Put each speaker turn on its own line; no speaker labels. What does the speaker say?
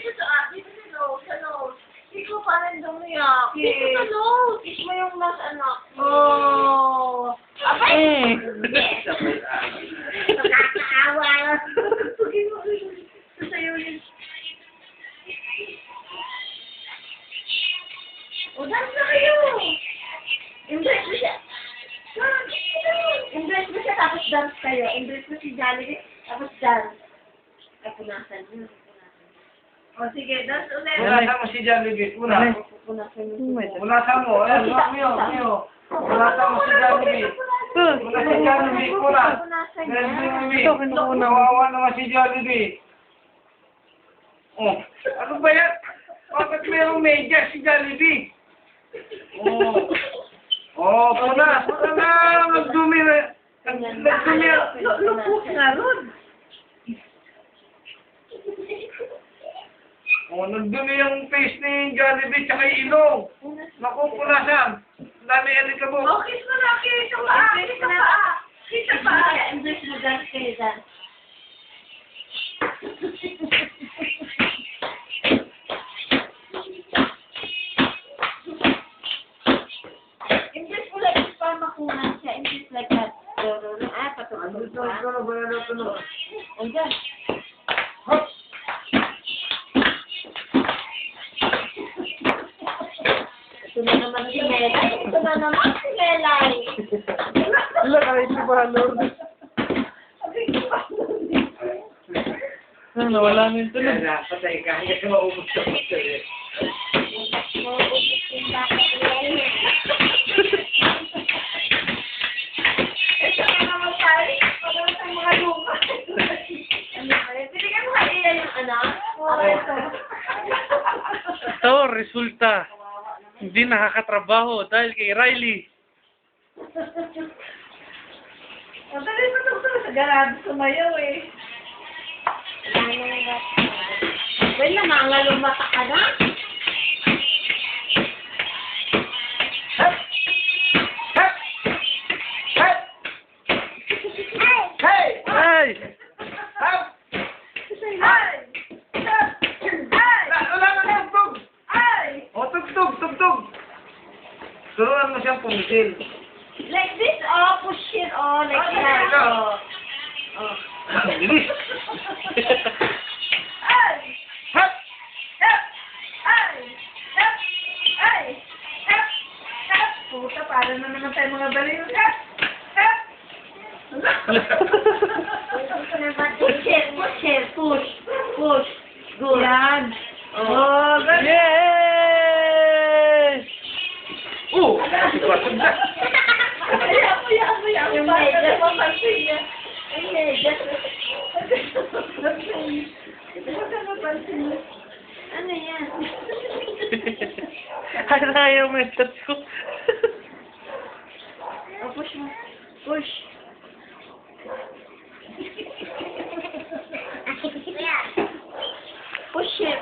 dito sa nose, sa nose. Ikaw parang dumiyak. Dito sa nose. Kiss mo yung nose, anak. Oh. Abay! Nakakaawa. Sasayaw yun. O, dance na kayo. Embrace mo siya. Embrace mo siya, tapos dance kayo. Embrace mo si Jollibee, tapos dance. Ay, punasan mo. O, sige, dance ulit.
Punasan mo si Jollibee.
Punasan mo.
Punasan mo. Ayan, Mio. Punasan mo si Jollibee. Punasan si Jollibee.
Punasan niya.
Kawawa naman si Jollibee. Oh, ano ba yan? Bakit mayroong media si Jollibee? Oh, punas na. Nagdumi na. Nagdumi.
Lupok nga ron.
Oh, nagdumi yung face ni Jollibee tsaka yung ilong. Naku, punasan. Dami alikabok.
Oh, kiss mo na, kiss sa paa. Kiss sa paa. Kiss sa paa. Embrace mo, dance kayo, dance. Embrace mo like this para makunan siya. Embrace like that. Patulog pa. Andyan. Ito na naman si Melay. Ito na naman si Melay.
Wala ka rin si Balor. Nawala na yung tulog. Patay ka. Hindi ka maubos ka.
Ito na naman tayo. Pagkakas ang mga luma. Binigyan mo ka iya yung anak. Ito.
Ito, resulta. Hindi nakakatrabaho dahil kay Riley.
Madali mo ito sa garado sumayaw eh. Well, nangangalumata ka na.
Ay!
Turuan mo siyang pumisil.
Like this, oh, push it, oh, like that, oh. Oh.
Bilis.
Ay!
Hap!
Hep! Ay! Hep! Ay! Hep! Hep! Puta, para na naman tayo mga baliw. Hep! Hep! Push it, push it, push. Push. Good. Yan. Oh, ganun.
Yes!
Oh! Sipasod na.
Ayaw. Yung medyas, mapansin niya. Yung medyas. Ano yan?
Ay, ayaw may touch ko.
Oh, push mo. Push. Push it.